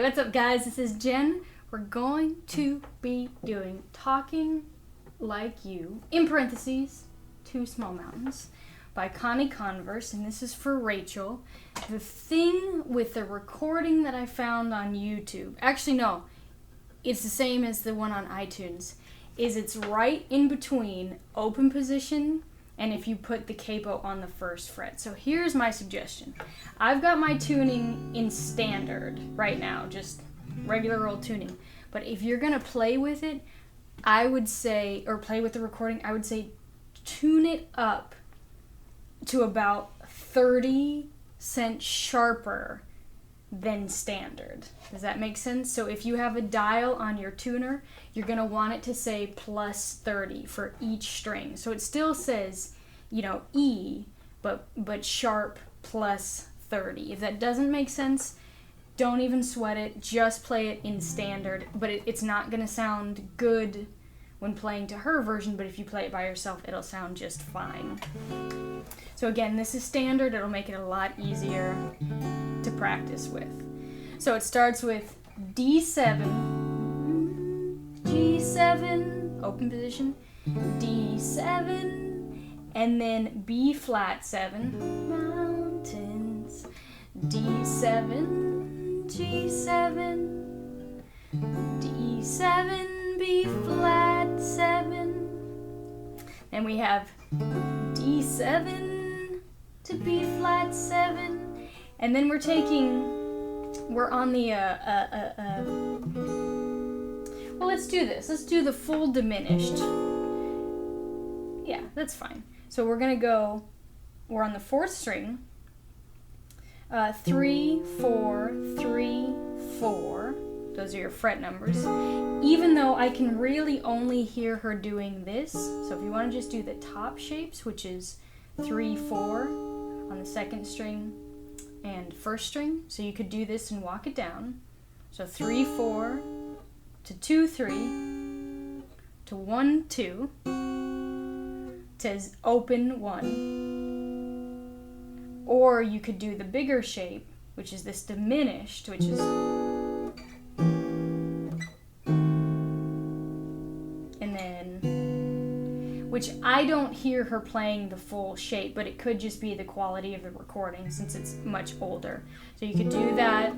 What's up, guys? This is Jen. We're going to be doing Talking Like You, in parentheses, Two Small Mountains, by Connie Converse, and this is for Rachel. The thing with the recording that I found on YouTube, actually no, it's the same as the one on iTunes, is it's right in between open position and if you put the capo on the first fret. So here's my suggestion. I've got my tuning in standard right now, just regular old tuning. But if you're gonna play with it, I would say, or play with the recording, I would say tune it up to about 30 cents sharper than standard. Does that make sense? So if you have a dial on your tuner, you're going to want it to say plus 30 for each string. So it still says, you know, E, but sharp plus 30. If that doesn't make sense, don't even sweat it. Just play it in standard. But it's not going to sound good when playing to her version, but if you play it by yourself, it'll sound just fine. So again, this is standard. It'll make it a lot easier to practice with. So it starts with D7, G7, open position, D7, and then B flat 7, mountains, D7, G7, D7, B flat 7, and we have D7 to B flat 7, and then we're on the well, let's do this. Let's do the full diminished. Yeah, that's fine. So we're on the fourth string, 3, 4, 3, 4. Those are your fret numbers. Even though I can really only hear her doing this, so if you want to just do the top shapes, which is 3, 4 on the second string and first string, so you could do this and walk it down. So 3, 4 to 2, 3 to 1, 2 to open 1. Or you could do the bigger shape, which is this diminished, which is which I don't hear her playing the full shape, but it could just be the quality of the recording since it's much older. So you could do that.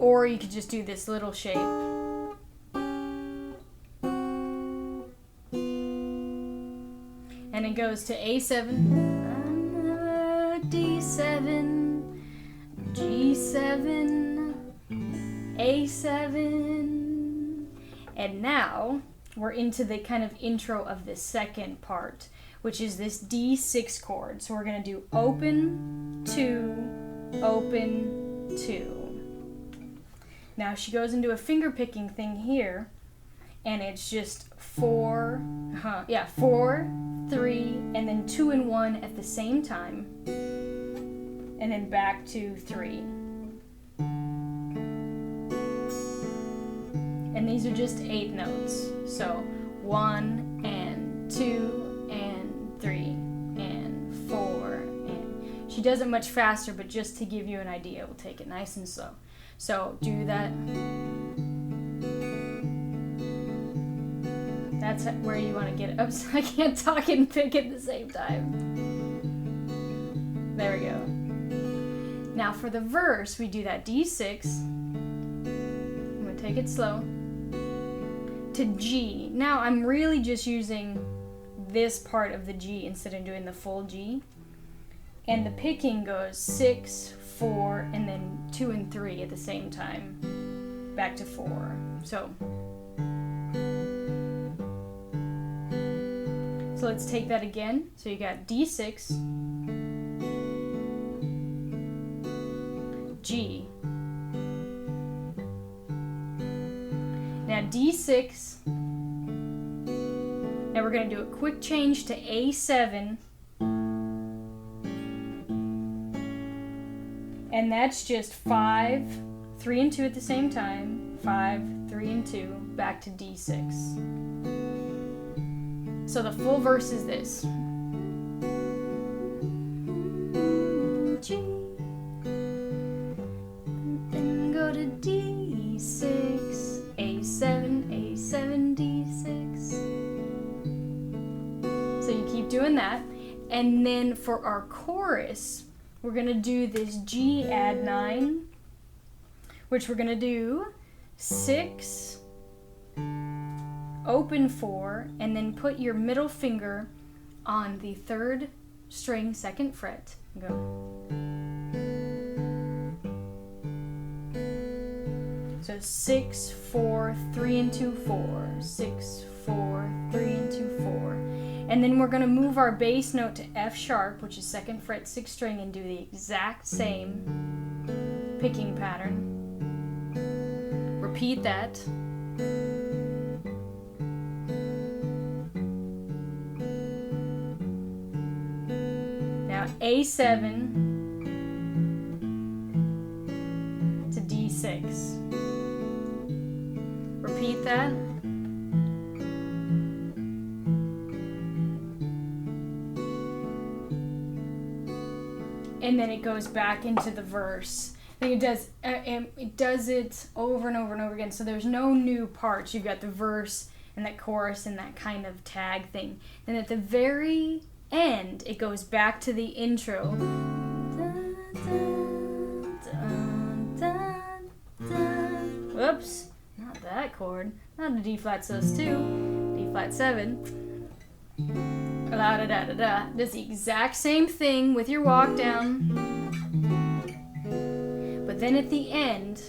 Or you could just do this little shape. And it goes to A7, D7, G7, A7, and now we're into the kind of intro of the second part, which is this D6 chord. So we're going to do open, 2, open, 2. Now she goes into a finger picking thing here, and it's just 4, 4, 3, and then 2 and 1 at the same time, and then back to 3. And these are just 8 notes. So 1 and 2 and 3 and 4 and she does it much faster, but just to give you an idea, we'll take it nice and slow. So do that. That's where you want to get it. Oops, I can't talk and pick at the same time. There we go. Now for the verse, we do that D6. I'm going to take it slow. To G. Now I'm really just using this part of the G instead of doing the full G. And the picking goes 6, 4, and then 2 and 3 at the same time. Back to 4. So let's take that again. So you got D6, G. Now D6, now we're going to do a quick change to A7, and that's just 5, 3 and 2 at the same time, 5, 3 and 2, back to D6. So the full verse is this. G, for our chorus, we're going to do this G add 9, which we're going to do 6, open 4, and then put your middle finger on the 3rd string, 2nd fret. Go. So 6, 4, 3 and 2, 4. 6, 4, 3 and 2, 4. And then we're going to move our bass note to F sharp, which is 2nd fret, 6th string, and do the exact same picking pattern. Repeat that. Now A7 to D6. Repeat that. And then it goes back into the verse. I think it does it over and over and over again. So there's no new parts. You've got the verse and that chorus and that kind of tag thing. And at the very end, it goes back to the intro. Whoops, not that chord. Not a D flat sus 2, D flat 7. La da da da da. Does the exact same thing with your walk down. But then at the end,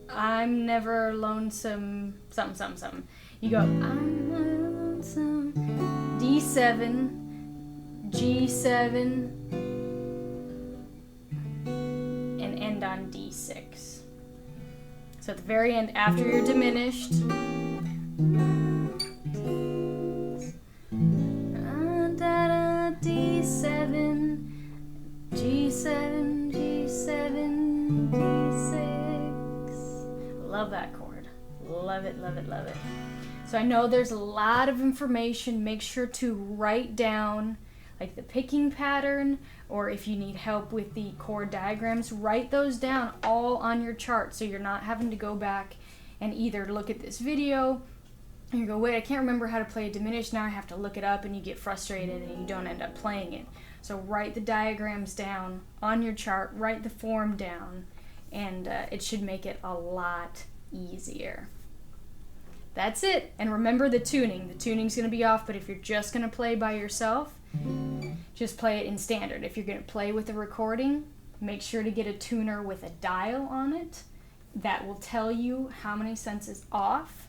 I'm never lonesome, something. You go, I'm never lonesome, D7, G7, and end on D6. So at the very end, after you're diminished, D7, G7, G7, D6. Love that chord. Love it, love it, love it. So I know there's a lot of information. Make sure to write down like the picking pattern, or if you need help with the chord diagrams, write those down all on your chart so you're not having to go back and either look at this video and you go, wait, I can't remember how to play a diminished, now I have to look it up, and you get frustrated and you don't end up playing it. So write the diagrams down on your chart, write the form down, and it should make it a lot easier. That's it. And remember the tuning. The tuning's going to be off, but if you're just going to play by yourself, just play it in standard. If you're going to play with a recording, make sure to get a tuner with a dial on it. That will tell you how many cents is off,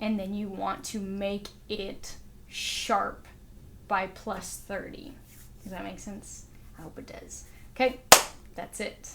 and then you want to make it sharp by +30. Does that make sense? I hope it does. Okay, that's it.